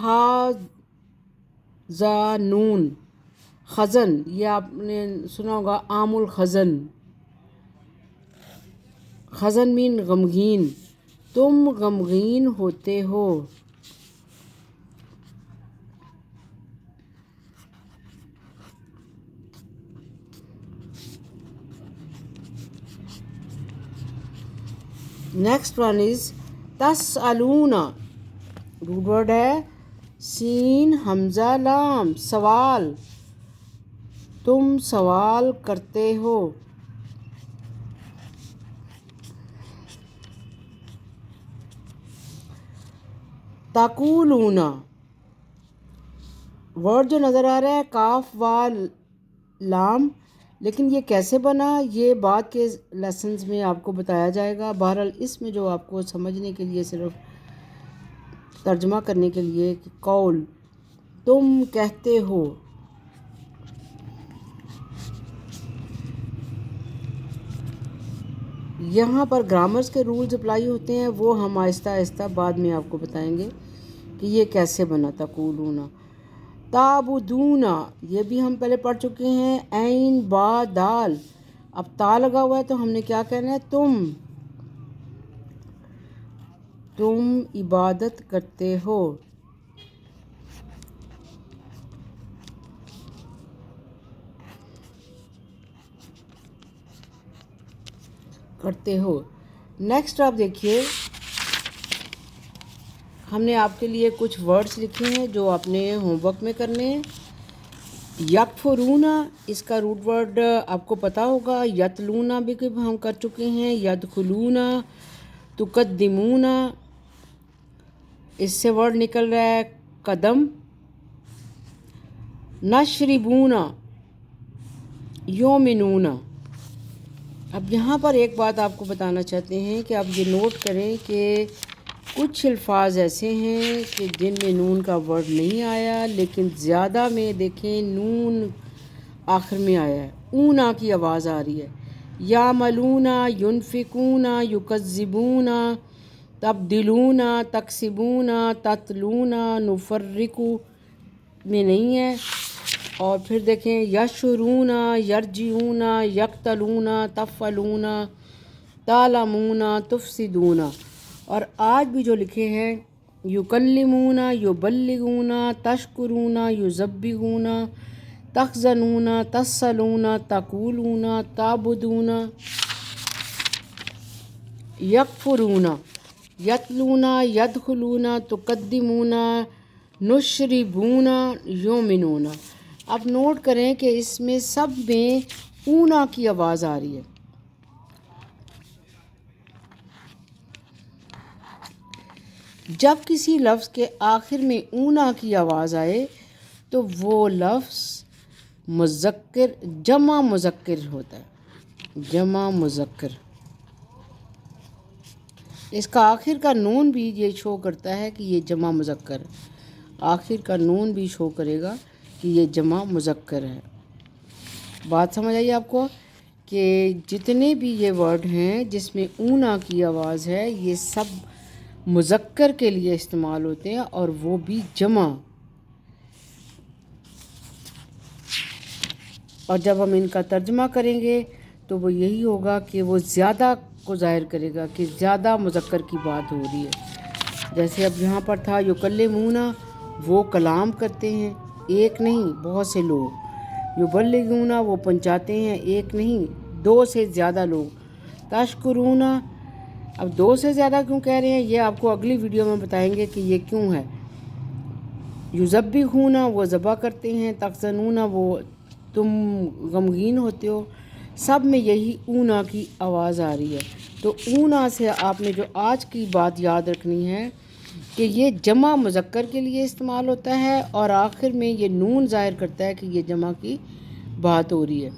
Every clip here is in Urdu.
ہا زا نون خزن، یہ آپ نے سنا ہوگا عام الخزن، خزن مین غمگین، تم غمگین ہوتے ہو۔ نیکسٹ ون از تسألون، روٹ ورڈ ہے سین حمزہ لام، سوال، تم سوال کرتے ہو۔ تقولون، ورڈ جو نظر آ رہا ہے کاف و لام، لیکن یہ کیسے بنا یہ بعد کے لیسنز میں آپ کو بتایا جائے گا۔ بہرحال اس میں جو آپ کو سمجھنے کے لیے صرف ترجمہ کرنے کے لیے کہ قول، تم کہتے ہو۔ یہاں پر گرامرز کے رولز اپلائی ہوتے ہیں، وہ ہم آہستہ آہستہ بعد میں آپ کو بتائیں گے کہ یہ کیسے بنا تقولون۔ تعبدون، یہ بھی ہم پہلے پڑھ چکے ہیں، عین با دال، اب تا لگا ہوا ہے تو ہم نے کیا کہنا ہے، تم عبادت کرتے ہو۔ نیکسٹ آپ دیکھیے، ہم نے آپ کے لیے کچھ ورڈز لکھے ہیں جو آپ نے ہوم ورک میں کرنے ہیں۔ یکفرون، اس کا روٹ ورڈ آپ کو پتہ ہوگا، یتلون بھی ہم کر چکے ہیں، یدخلون، تقدمون، اس سے ورڈ نکل رہا ہے قدم، نشربون، یومنون۔ اب یہاں پر ایک بات آپ کو بتانا چاہتے ہیں کہ آپ یہ نوٹ کریں کہ کچھ الفاظ ایسے ہیں کہ جن میں نون کا ورڈ نہیں آیا، لیکن زیادہ میں دیکھیں نون آخر میں آیا ہے، اونا کی آواز آ رہی ہے۔ یعملون، ینفقون، یکذبون، تبدلون، تکسبون، تتلون، نفرق میں نہیں ہے۔ اور پھر دیکھیں یشرون، یرجعون، یقتلون، تفعلون، تعلمون، تفسدون۔ اور آج بھی جو لکھے ہیں یکلمون، یبلغون، تشکرون، یذبحون، تخزنون، تصلون، تقولون، تعبدون، یکفرون، یتلون، یدخلون، تقدمون، نشربون، یومنون۔ اب نوٹ کریں کہ اس میں سب میں اونا کی آواز آ رہی ہے۔ جب کسی لفظ کے آخر میں اونا کی آواز آئے تو وہ لفظ جمع مذکر ہوتا ہے، جمع مذکر۔ اس کا آخر کا نون بھی یہ شو کرتا ہے کہ یہ جمع مذکر ہے، آخر کا نون بھی شو کرے گا کہ یہ جمع مذکر ہے۔ بات سمجھ آئی آپ کو کہ جتنے بھی یہ ورڈ ہیں جس میں اونا کی آواز ہے یہ سب مذکر کے لیے استعمال ہوتے ہیں اور وہ بھی جمع۔ اور جب ہم ان کا ترجمہ کریں گے تو وہ یہی ہوگا کہ وہ زیادہ کو ظاہر کرے گا کہ زیادہ مذکر کی بات ہو رہی ہے۔ جیسے اب یہاں پر تھا یکلمون، وہ کلام کرتے ہیں، ایک نہیں بہت سے لوگ۔ یبلغون، وہ پہنچاتے ہیں، ایک نہیں دو سے زیادہ لوگ۔ تشکرون، اب دو سے زیادہ کیوں کہہ رہے ہیں یہ آپ کو اگلی ویڈیو میں بتائیں گے کہ یہ کیوں ہے۔ یذبحون، وہ ذبح کرتے ہیں۔ تخزنون، وہ تم غمگین ہوتے ہو۔ سب میں یہی اونا کی آواز آ رہی ہے۔ تو اونا سے آپ نے جو آج کی بات یاد رکھنی ہے کہ یہ جمع مذکر کے لیے استعمال ہوتا ہے اور آخر میں یہ نون ظاہر کرتا ہے کہ یہ جمع کی بات ہو رہی ہے۔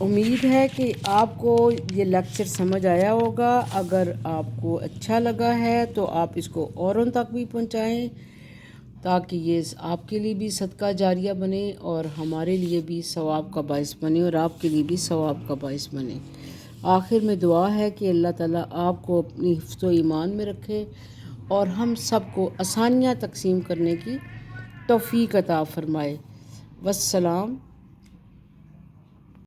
امید ہے کہ آپ کو یہ لیکچر سمجھ آیا ہوگا۔ اگر آپ کو اچھا لگا ہے تو آپ اس کو اوروں تک بھی پہنچائیں تاکہ یہ آپ کے لیے بھی صدقہ جاریہ بنے اور ہمارے لیے بھی ثواب کا باعث بنے اور آپ کے لیے بھی ثواب کا باعث بنے۔ آخر میں دعا ہے کہ اللہ تعالیٰ آپ کو اپنی حفظ و ایمان میں رکھے اور ہم سب کو آسانیاں تقسیم کرنے کی توفیق عطا فرمائے۔ والسلام